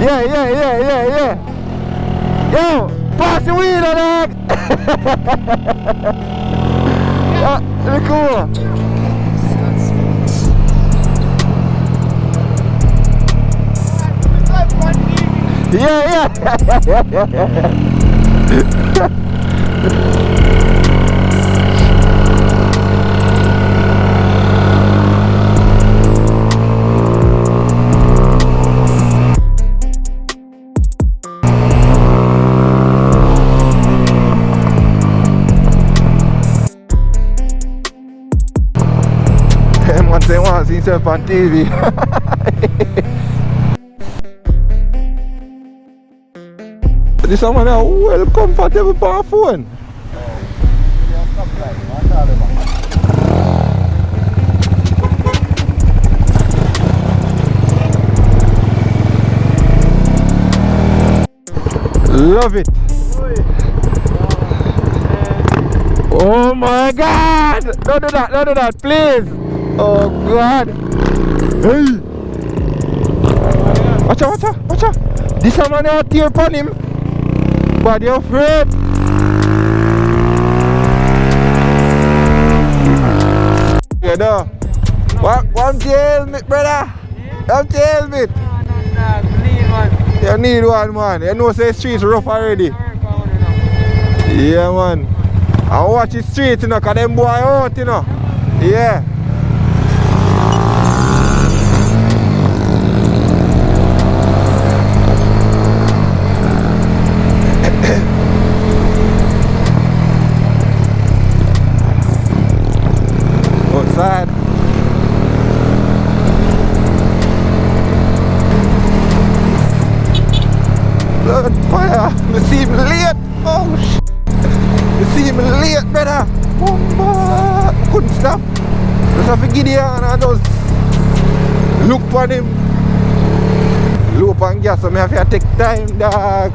Yeah. Yo, pass the weed, dog. Look cool. Yeah. Man say want to see himself on TV. This one is well comfortable for a phone. Love it. Oh my God! Don't do that, please. Oh God! Hey! Watch out! This man out here upon him. But you're afraid. You know. One tail, brother. One tail, bit. You need one, man. You know, say streets rough already. Yeah, man. I watch the streets, you know, cause them boy out, you know. Yeah. Outside. Blood fire. You see me late. Oh shit. You see me late, brother. Bomba. Couldn't stop. Just have to get here and I just look for him. Loop and gas, so I have to take time, dog.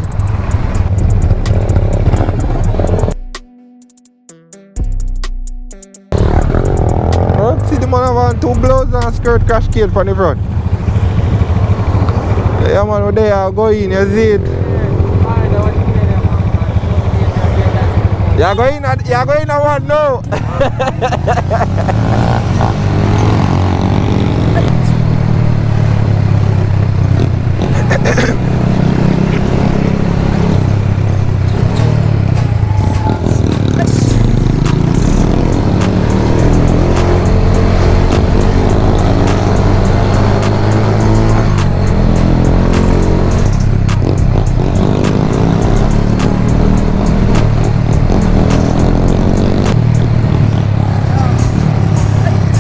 See the man have 2 blows and a skirt cascade from the front. Yeah, man, they are going, you see it. You're going at one now.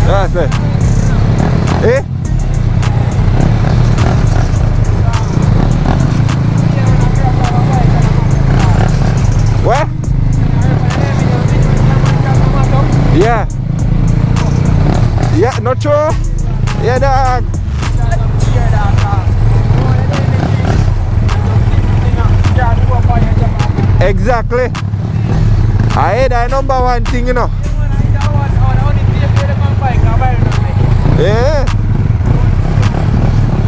That's it. Eh? What? Yeah. Yeah, not sure. Yeah, dog. Exactly. I hate that number one thing, you know. Yeah.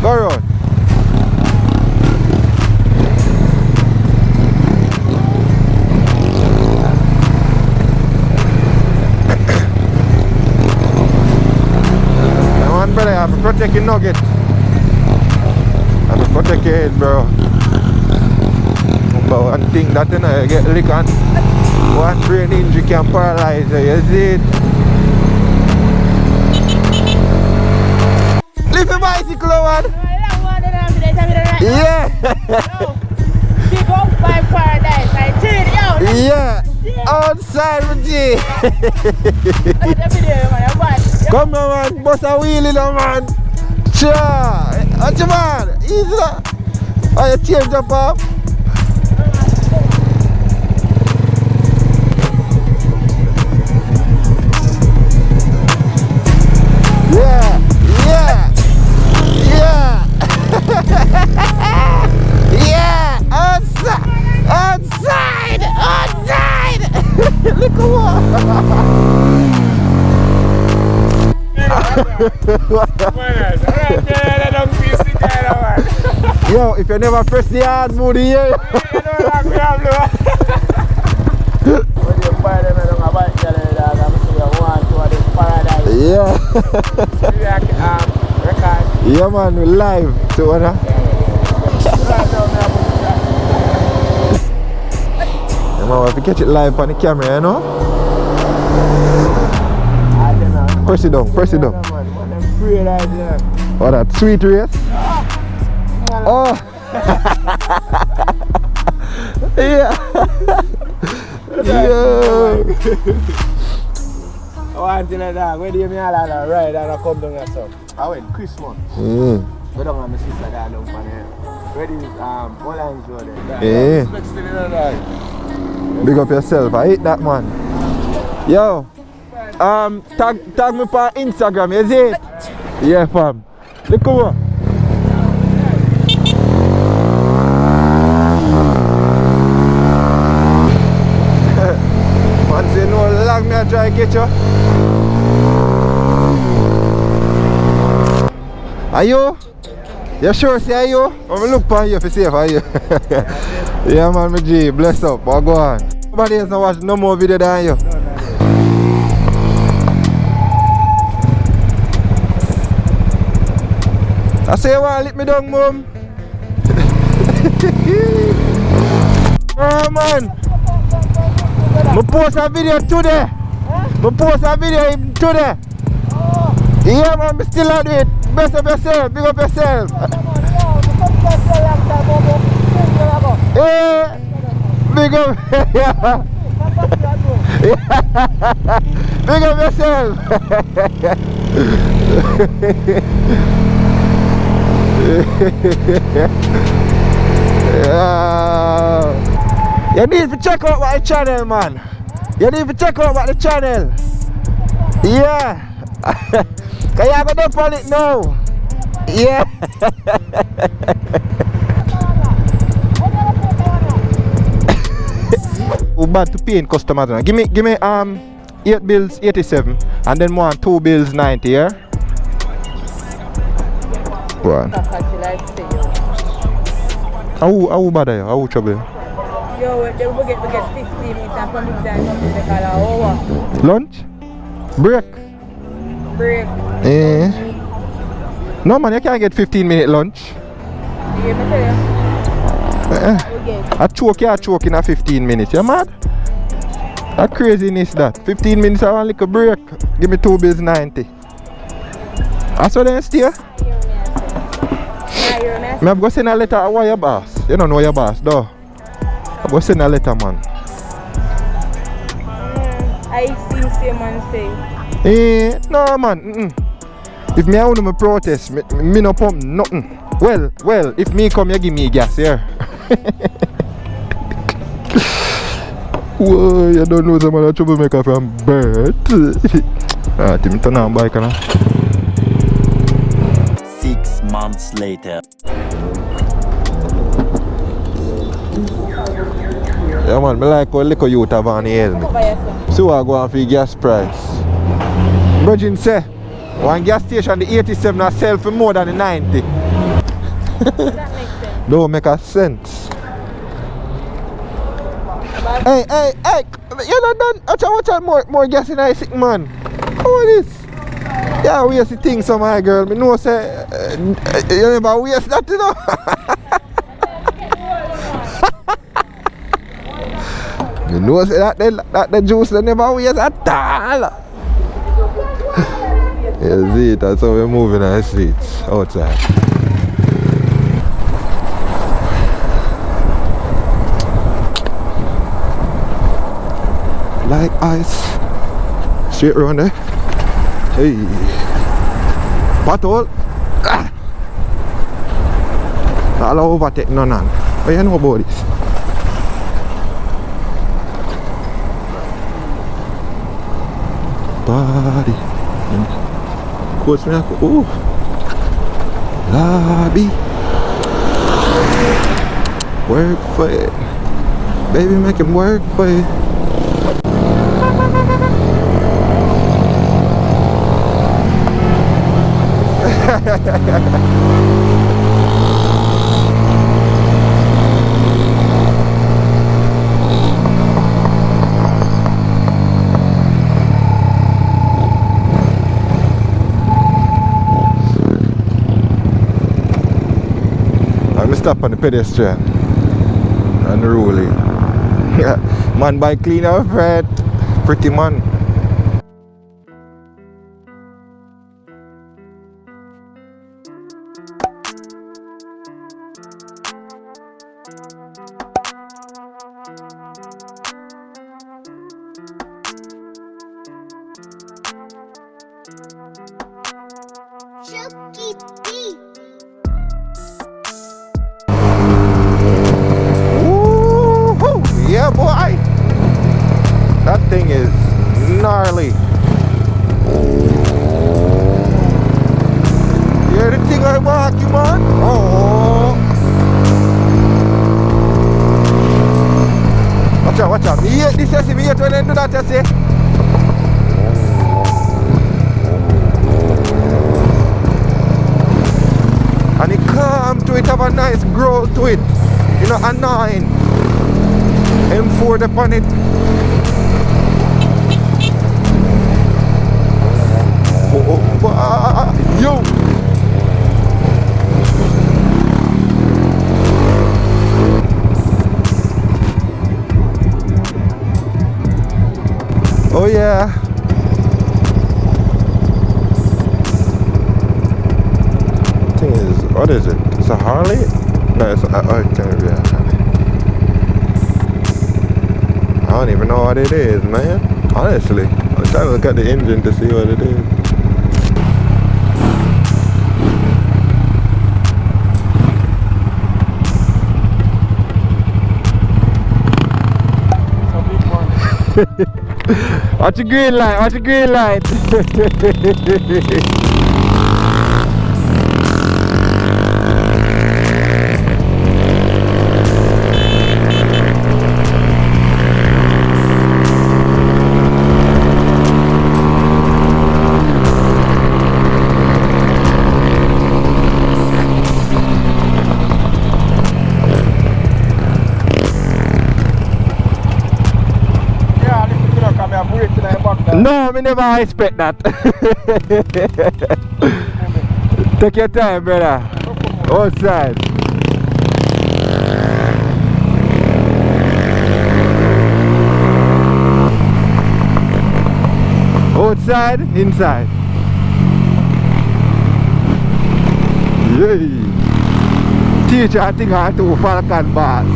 Go around. Come on, brother, I have to protect your nugget. I have to protect your head, bro. Number one thing that you know, you get lick on one brain injury can paralyze you, you see it? Leave the bicycle on. Yeah. Big up by paradise. I treat you. Yeah. Outside with you. Come on, man. Bust a wheelie now, man. Sure. Watch your man. Easy. Oh, you change up up. Yeah. Yeah, outside. Look at what. Yo, if you never press the hard mode here. Yeah. Yeah man, we live. So what? Yeah man, we have to catch it live on the camera, you know? Press it down, press it down. Oh, that sweet race? Oh! Yeah! Yeah! I want to know that. Where do you mean I ride and I come down here, so? I went Christmas. Go down and my sister got down from here. Where is Hollands Road there? Yeah. Big up yourself, I hate that man. Yo! Tag me on Instagram, you see it? Yeah fam. Look over. Man say no lag me I try to get you. Are you? You sure say are you? I'm gonna look for you for safe, are you? Yeah man, my G, bless up, but go on. Nobody else not watch no more video than you. I say you want to lick me down, mum. Oh man. I post a video today. I post a video today. Yeah man, I still do it. Best of yourself, big up yourself. Yeah. Big up. Big up yourself. Yeah. You need to check out my channel, man. You need to check out my channel. Yeah. Can you go up on it now? Yeah. We're bad to paying customers now. Give me 8 bills 87 and then one 2 bills 90, yeah? Go on. How bad are you? How trouble you? Yo, they will get 15 minutes and from this time up to the hour. Lunch? Break? Break. Eh. No man, you can't get 15-minute lunch. You get me tell you? I choke in a 15 minutes. You mad? That craziness that. 15 minutes I want like a break. Give me 2 bills 90. That's what they stay? I'm going to send a letter to your boss. You don't know your boss, though. I'm going to send a letter, man. I see man say. Eh, no, man. If me I want to protest, me no pump nothing. Well, if me come, you give me gas, yeah. Whoa, you don't know some of the troublemaker from birth. Ah, Tim, turn on bike, now. 6 months later. Yeah man, I like how little youth have on here. So I go on for gas price. Virgin say, one gas station the 87 I sell for more than the 90. That makes sense. Don't make a sense. Hey, you not done? Watch out more gas in I sick man. How is this? Yeah, waste the thing so my girl. Me know say you never waste that, you know. You know say that the juice they never waste at all. You see it, that's how we're moving on the streets outside. Like ice. Straight around there. Hey. Pothole. Ah. I'll overtake none. What you know about this? Body. Coach me. Oh. Lobby. Work for it. Baby, make him work for it. I'm gonna stop on the pedestrian. Unruly. Man by clean up, right? Pretty man. Chuki Beats. Woo-hoo! Yeah, boy! That thing is gnarly. Yeah, the thing I walk you, man. Oh! Watch out, watch out. Me hate this, you see. Me hate when they do that, you see. And it calm to it, have a nice growl to it. You know, annoying. M4 upon it. Yo! Oh yeah. Thing is, what is it? It's a Harley? No, it's oh, it can't be a Harley. I don't even know what it is, man. Honestly, I'm trying to look at the engine to see what it is. Watch your green light, watch your green light. No, me never expect that. Take your time, brother. Outside. Outside, inside. Yay. Teacher, I think I have to Falcon bars.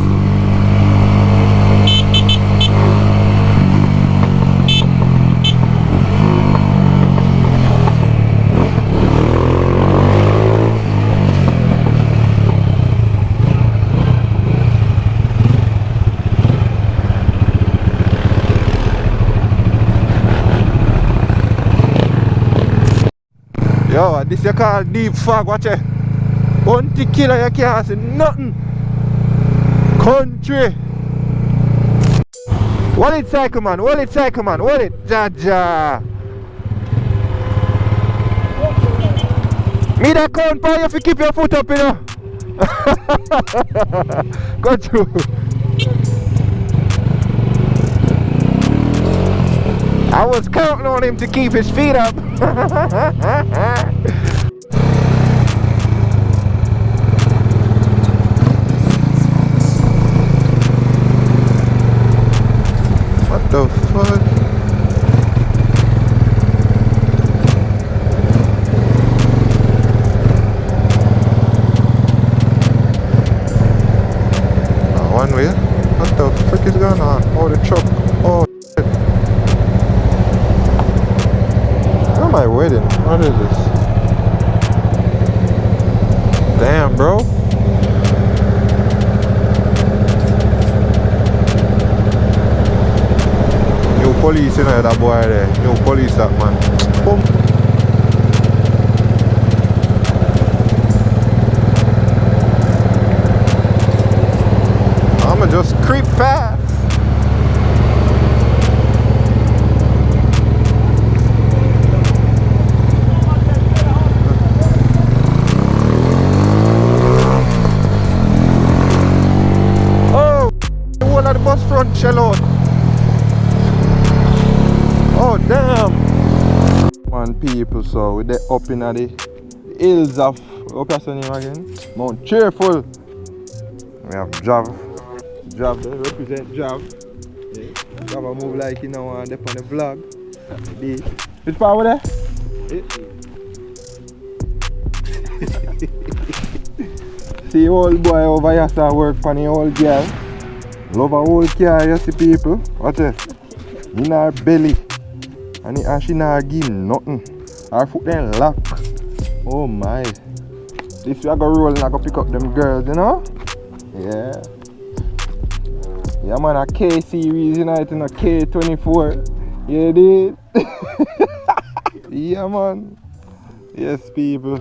Yo, this you call deep fog, watch it. 20 kilo you can't see nothing. Country. Hold it, cycle man, hold it, cycle man, hold it. Jaja. Me that count for you if you keep your foot up, you know. Go through. I was counting on him to keep his feet up. What the fuck? Oh, one way? What the frick is going on? Oh, the truck. Oh, shit. Where am I waiting? What is this? Damn, bro. New police in there, that boy there. New police, that man. Boom. I'ma just creep past. people, so we're up in the hills of, what's the name again? Mount Cheerful. We have Jav there, represent Jav. Yeah. Jav a move like you know and up on the vlog. Which part over there? Yeah. See old boy over here start work on the old girl. Love a old car, you see people. Watch it. In her belly. And she not give nothing. Her foot then lock. Oh my. This way I go roll and I go pick up them girls, you know? Yeah. Yeah man, a K series, you know, it's in a K24. Yeah, dude. Yeah man. Yes people.